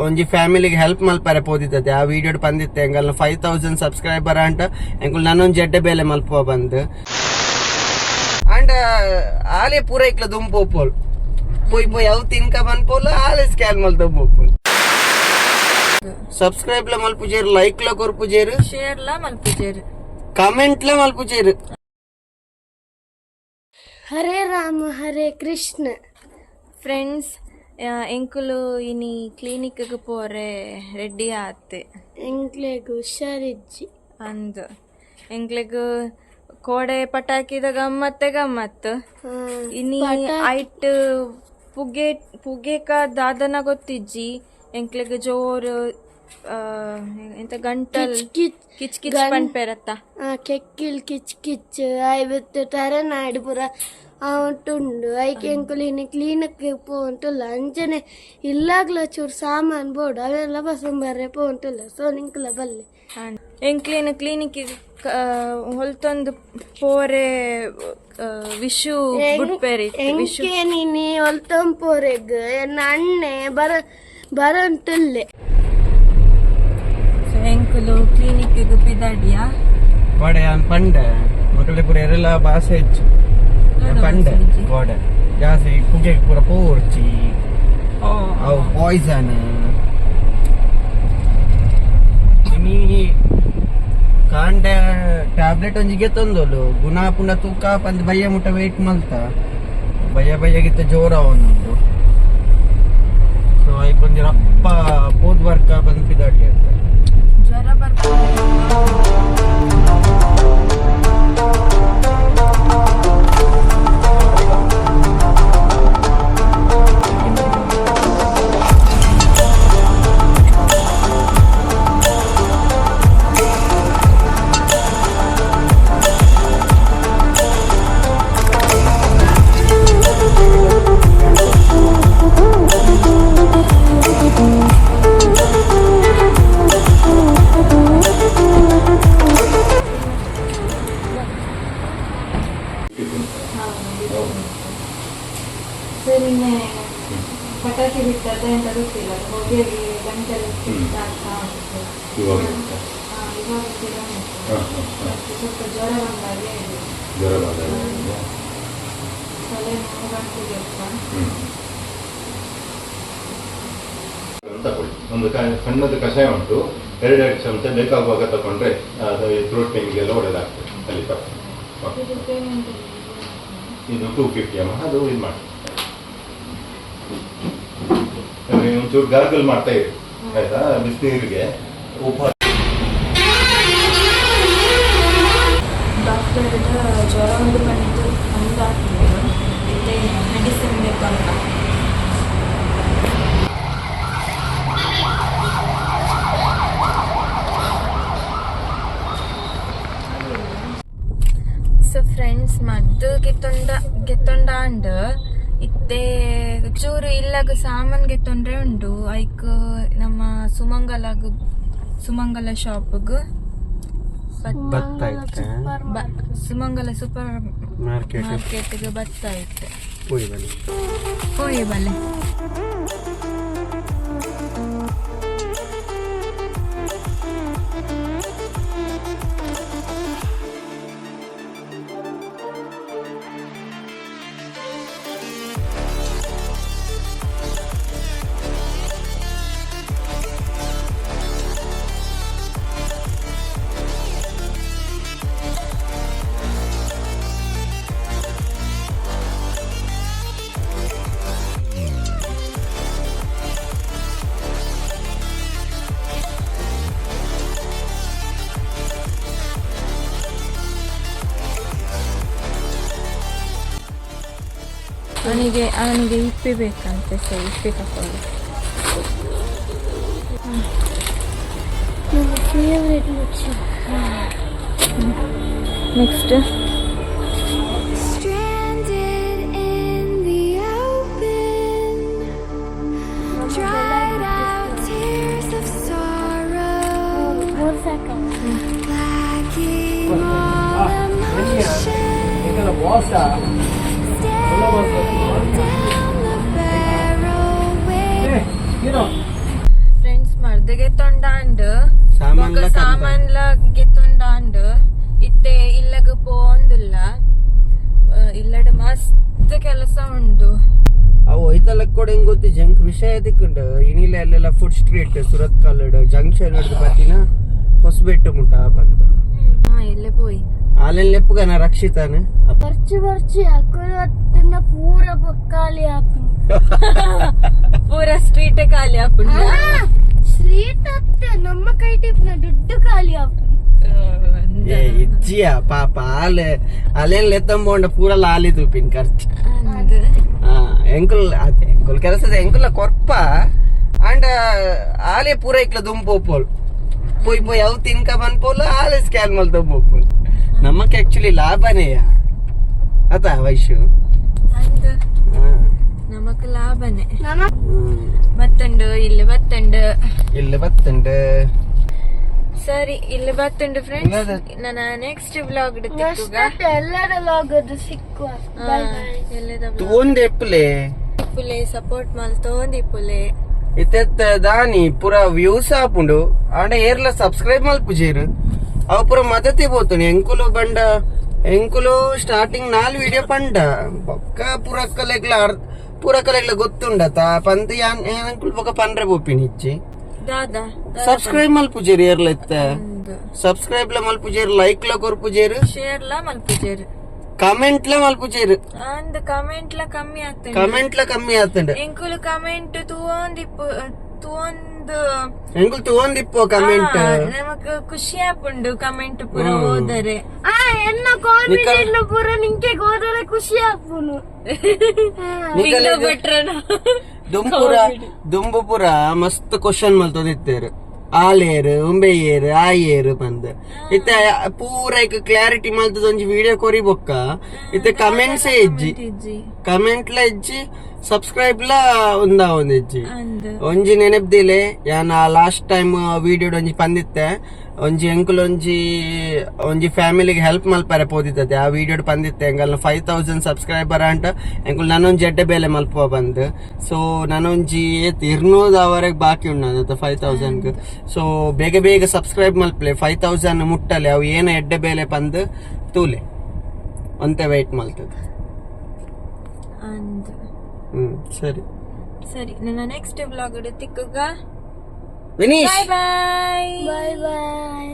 ಒಂಜಿ ಫ್ಯಾಮಿಲಿಗೆ ಹೆಲ್ಪ್ ಮಲ್ಪರೆ ಪೋದಿದ್ದತೆ ಆ ವಿಡಿಯೋ ಬಂದಿತ್ತೆ ಎಂಗಲ್ 5000 ಸಬ್ಸ್ಕ್ರೈಬರ್ ಅಂಟ ಎಂಕುಲ್ ನನ್ನೊಂದು ಜಡ್ಡೆ ಬೇಲೆ ಮಲ್ಪುವ ಬಂದು ಅಂಡ್ ಆಲೆ ಪೂರ ಇಕ್ಲ ದುಂಪೋಪೋಲ್ ಪೋಯ್ ಅವು ತಿನ್ಕ ಬಂದ್ಪೋಲ್ ಆಲೆ ಸ್ಕ್ಯಾನ್ ಮಲ್ ದುಂಪೋಪೋಲ್ ಸಬ್ಸ್ಕ್ರೈಬ್ ಲ ಮಲ್ಪುಜೇರು ಲೈಕ್ ಲ ಕೊರ್ಪುಜೇರು ಶೇರ್ ಲ ಮಲ್ಪುಜೇರು ಕಮೆಂಟ್ ಲ ಮಲ್ಪುಜೇರು. ಹರೇ ರಾಮ ಹರೇ ಕೃಷ್ಣ. ಫ್ರೆಂಡ್ಸ್ ಎಂಕುಲು ಇನಿ ಕ್ಲಿನಿಕ್ಗೆ ಪೋರೆ ರೆಡಿ ಆತೆ ಎಂಕ್ಲೆಗ್ ಹುಷಾರಿಜ್ಜಿ ಅಂದು ಎಂಕ್ಲೆಗ್ ಕೋಡೆ ಪಟಾಕಿದ ಗಮ್ಮತ್ತು ಇನಿ ಐಟ್ ಪುಗೆಕ ದಾದನ ಗೊತ್ತಿಜ್ಜಿ ಎಂಕ್ಲೆಗ್ ಜೋರು ಎಂತ ಗಂಟಲ್ ಕಿಚ್ ಕಿಚ್ ಪನ್ಪೆರತ್ತ ಕೆಕ್ಕಿಲ್ ಕಿಚ್ ಕಿಚ್ ಐವತ್ತು ಟರನಾಡು ಪೂರ ಉಂಟುಂಡು ಐಕೆ ಎಂಕುಲಿನಿ ಕ್ಲೀನಕ್ಕೆ ಪೋಂಟುಲ್ಲ ಅಂಚನೆ ಇಲ್ಲಾಗ್ಲ ಚೂರು ಸಾಮಾನು ಬೋಡು ಅವೆಲ್ಲ ಬಸಂಬರ್ರೆ ಪೋಂಟುಲ್ಲ ಸೊ ನಿಂಕುಲ ಬಲ್ಲೆ ಎಂಕ್ಲಿನ ಕ್ಲಿನಿಕ್ ಹೊಲ್ತೊಂದು ಪೋರೆ ವಿಶು ಬುಡ್ಪೇರಿ ಎಂಕೆ ನೀನಿ ಹೊಲ್ತಂಪೋರೆಗ್ ಎನ್ನ ಅಣ್ಣೆ ಬರಂಟುಲ್ಲೆ ಎಂಕುಲು ಕ್ಲಿನಿಕ್ ಪಿದಾಡಿಯಾ ಗೋಡೆ ಪಂಡ ಮಕ್ಕಳಿಗೆ ಪೂರ ಎಲ್ಲ ಭಾಷೆ ಹೆಚ್ಚು ಪಂಡ ಗೋಡೆ ಜಾಸ್ತಿ ಪುಗೆ ಪೂರ ಪೋರ್ಚಿ ಅವು ಪಾಯ್ಸನ್ ಇನಿ ಕಾಂಡ ಟ್ಯಾಬ್ಲೆಟ್ ಒಂಜಿಗೆ ತಂದೋಲು ಗುಣ ಪುಂಡ ತೂಕ ಪಂದ್ ಬಯ್ಯ ಮುಟ್ಟ ವೇಟ್ ಮಲ್ತ ಬಯ್ಯಗಿತ್ತ ಜೋರ ಅವನೊಂದು ಸೊ ಐಕೊಂದಿರ ಅಪ್ಪ ಪೋದ್ ವರ್ಕ ಬಂದು ಪಿದಾಡಿ ಅಂತ ಜ್ವರ ಬರ್ತದೆ. ಸರಿನೇ ಪಟಾಕಿ ಬಿಟ್ಟದ ಅಂತ ಗೊತ್ತಿಲ್ಲ ಹೊಗೆ ಗಂಟಲು ಇವಾಗ ಸ್ವಲ್ಪ ಜ್ವರ ಬಂದಾಗೆ ತಲೆ ನೋವು ಗಂಟೆಗೆ ತಗೊಳ್ಳಿ. ಒಂದು ಸಣ್ಣದು ಕಷಾಯ ಉಂಟು, 2 ಚಮಚ ಬೇಕಾಗುವಾಗ ತಗೊಂಡ್ರೆ ಥ್ರೋಟ್ ಪೇನ್ಗೆಲ್ಲ ಒಳ್ಳೆದಾಗ್ತದೆ. ಅಲ್ಲಿ ಇದು 250 ಅಮ್ಮ, ಅದು ಇದು ಮಾಡಿ ಒಂಚೂರು ಗಾರ್ಗಲ್ ಮಾಡ್ತಾ ಇರಿ ಆಯ್ತಾ, ಬಿಸಿನೀರಿಗೆ ಉಪ್ಪು. ಡಾಕ್ಟರ್ ಜ್ವರ ಒಂದು ಬಂದು ಹಂಗಾಗ್ತದೆ, ಮತ್ತೆ ಮೆಡಿಸಿನ್ ಬೇಕಂತ. ಸೊ ಫ್ರೆಂಡ್ಸ್ ಮದ್ದು ಗೆತ್ತೊಂಡಾಂಡ್ ಇತ್ತೆ ಚೂರು ಇಲ್ಲಾಗ ಸಾಮಾನ್ ಗೆತ್ತೊಂಡ್ರೆ ಉಂಡು ಐಕ್ ನಮ್ಮ ಸುಮಂಗಲ ಶಾಪ್ಗ್ ಸುಮಂಗಲ ಸೂಪರ್ ಮಾರ್ಕೆಟ್ಗೆ ಬರ್ತಾ ಇತ್ತೆ ಹೋಯ್ ಬಲೆ. ಅವನಿಗೆ ಇಪ್ಪೆ ಬೇಕಂತೆ, ಸೊ ಇಪ್ಪೆ ತಕೊಳ್ಳಿ. ನೆಕ್ಸ್ಟ್ ಅದು ಗೆತ್ತೊಂಡಾಂಡ್ ಸಾಮಾನ್ಲ ಕಂತ. ಸಾಮಾನ್ಲ ಗೆತ್ತೊಂಡಾಂಡ್ ಇತ್ತೆ ಇಲ್ಲಗ ಪೋಂದುಲ್ಲ ಇಲ್ಲಡ ಮಸ್ತ್ ಕೆಲಸ ಉಂಡು ಅವು ಐತಲಕ್ ಕೂಡ ಹೆಂಗ್ ಗೊತ್ತಿ ಜಂಕ್ ವಿಷಯ ತಿಕ್ಕೊಂಡು ಇನಿಲ ಅಲ್ಲೆಲ್ಲ ಫುಡ್ ಸ್ಟ್ರೀಟ್ ಸುರತ್ ಕಾಲಡ್ ಜಂಕ್ಷನ್ ಹಿಡಿದು ಬತ್ತಿನ ಹೊಸಬೆಟ್ಟು ಮುಟ್ಟ ಬಂತು ಎಲ್ಲೇ ಪೋಯಿ ಆಲೆಲ್ಲ ಲೆಪ್ಪುಗನ ರಕ್ಷಿತಾನ ಬರ್ಚಿ ಅಕ್ಕನ ಪೂರ ಖಾಲಿ ಆಪಿ ಪೂರ ಸ್ಟ್ರೀಟ್ ಖಾಲಿ ಆಪುಂಡ ಸ್ಟ್ರೀಟ್ ಅತ್ತೆ ನಮ್ಮ ಕೈ ಟಿಪ್ನ ದುಡ್ಡು ಖಾಲಿ ಆಪಿ ಏ ಇಜ್ಜಿಯ ಪಾಪ ಆಲೆಲ್ಲ ಎತ್ತಂಬೋಂಡ ಪೂರಲ್ಲ ಆಲಿ ತೂಪಿನ ಖರ್ಚು ಎಂಕುಲ್ ಅದೇ ಎಂಕುಲ್ ಕೆಲಸದ ಎಂಕುಲ ಕೊರ್ಪ ಅಂಡ್ ಆಲೆ ಪೂರ ಇಕ್ಲ ದುಂಪೋಪೋಲ್ ಪೋಯ್ ಅವು ತಿನ್ಕ ಬಂದ್ಪೋಲ್ ಆಲೆ ಸ್ಕ್ಯಾನ್ ಮಲ್ ದುಂಪೋಪೋಲ್ ನಮಕ್ ಆಕ್ಚುಲಿ ಲಾಭನೇಯ ಅತ ವೈಶು ನಮಕ್ ಲಾಭನೇ ನಮ್ಮ ಬತ್ತಂಡು ಇಲ್ಲಿ ಬತ್ತಂಡು ಇಲ್ಲಿ ಬತ್ತಂಡ್ ಸರಿ ಇಲ್ಲಿ ಬತ್ತಂಡು ಫ್ರೆಂಡ್ಸ್ ನನ್ನ ನೆಕ್ಸ್ಟ್ ವ್ಲಾಗ್ ಎಲ್ಲರ ಲಾಗದು ಸಿಕ್ಕುವ ಬೈ ಬೈ ತೂಂದ್ ಎಪ್ಪಲೆ ಇಪ್ಪುಲೆ ಸಪೋರ್ಟ್ ಮಲ್ ತೋಂದಿಪ್ಪುಲೆ ಇತ್ತೆತ್ತ ದಾನಿ ಪೂರ ವ್ಯೂಸ್ ಆಪುಂಡು ಆಂಡ ಏರ್ಲ ಸಬ್ಸ್ಕ್ರೈಬ್ ಮಲ್ಪುಜೇರು ಅವು ಪೂರ ಮದತಿ పోతుంది ಎಂಕುಲು ಬಂಡ ಎಂಕುಲು ಸ್ಟಾರ್ಟಿಂಗ್ 4 ವಿಡಿಯೋ ಪಂಡ ಬೊಕ್ಕ ಪೂರಕ್ಕಲೆಗ್ಲ ಗೊತ್ತುಂಡತ ಪಂತ ಎಂಕುಲು ಬೊಕ್ಕ ಪಂಡ್ರೆ ಬೋಪಿನಿ ಇಚ್ಚಿ ದಾದಾ ಸಬ್ಸ್ಕ್ರೈಬ್ ಮಲ್ಪುಜೇರು ಏರ್ಲ ಇತ್ತ ಸಬ್ಸ್ಕ್ರೈಬ್ ಲ ಮಲ್ಪುಜೇರು ಲೈಕ್ ಲ ಕೊರ್ಪುಜೇರು ಶೇರ್ ಲ ಮಲ್ಪುಜೇರು ಕಮೆಂಟ್ ಲ ಮಲ್ಪುಜೇರು ಅಂದ್ ಕಮೆಂಟ್ ಲ ಕಮ್ಮಿ ಆಗ್ತದೆ ಕಮೆಂಟ್ ಲ ಕಮ್ಮಿ ಆತಂಡ ಎಂಕುಲು ಕಮೆಂಟ್ ತೂಂದು ಎಂಕುಲು ತೂಂದಿಪ್ಪೋ ಕಮೆಂಟ್ ನಮಕ್ ಖುಷಿ ಆಪುಂಡು ಕಮೆಂಟ್ ಪೂರ ಓದರೆ ಎನ್ನ ಕಾನ್ಫಿಡೆಂಟ್ ಪೂರ ನಿಂಗೆ ಹೋದರೆ ಖುಷಿ ಆಪುನು ಬಿಟ್ರನ ದುಂಬುಪುರ ಮಸ್ತ್ ಕ್ವಶನ್ ಮಲ್ತೋದಿತ್ತೇರು ಆಲೇರು ಉಂಬೆಯೇರು ಆಯೇರು ಬಂದ್ ಇತ್ತೆ ಪೂರ ಈಗ ಕ್ಲಾರಿಟಿ ಮಲ್ತದ ಒಂಜಿ ವಿಡಿಯೋ ಕೊರಿ ಬೊಕ್ಕ ಇತ್ತೆ ಕಮೆಂಟ್ಸ್ ಇಜ್ಜಿ ಕಮೆಂಟ್ ಲ ಇಜ್ಜಿ ಸಬ್ಸ್ಕ್ರೈಬ್ ಲ ಒಂದ ಒಂದ್ ಇಜ್ಜಿ ಒಂಜಿ ನೆನಪ್ದಿಲೆ ಯಾನ ಲಾಸ್ಟ್ ಟೈಮ್ ವಿಡಿಯೋ ಒಂಜಿ ಪಂದಿತ್ತೆ ಒಂಜಿ ಎಂಕುಲ್ ಒಂಜಿ ಫ್ಯಾಮಿಲಿಗೆ ಹೆಲ್ಪ್ ಮಲ್ಪರೆ ಪೋದಿತ್ತತೆ ಆ ವಿಡಿಯೋ ಪಂದಿತ್ತೆ ಎಂಕಲ್ 5000 ಸಬ್ಸ್ಕ್ರೈಬರ್ ಅಂಟ ಎಂಕುಲ್ ನಾನೊಂಜಿ ಎಡ್ಡೆ ಬೇಲೆ ಮಲ್ಪ ಬಂದ್ ಸೊ ನಾನೊಂಜಿ 200 ಅವರೆಗೆ ಬಾಕಿ ಉಂಡ 5000 ಸೊ ಬೇಗ ಸಬ್ಸ್ಕ್ರೈಬ್ ಮಲ್ಪಲೆ 5000 ಮುಟ್ಟಲೆ ಅವು ಏನ ಎಡ್ಡೆ ಬೇಲೆ ಬಂದ್ ತೂಲೆ ಒಂತೆ ವೆಯ್ಟ್ ಮಲ್ತದ ಸರಿ ಸರಿ ನನ್ನ ನೆಕ್ಸ್ಟ್ ವ್ಲಾಗ್ ತಿಕ್ಕುಗ ವಿನೀಶ್ ಬಾಯ್ ಬಾಯ್ ಬಾಯ್ ಬಾಯ್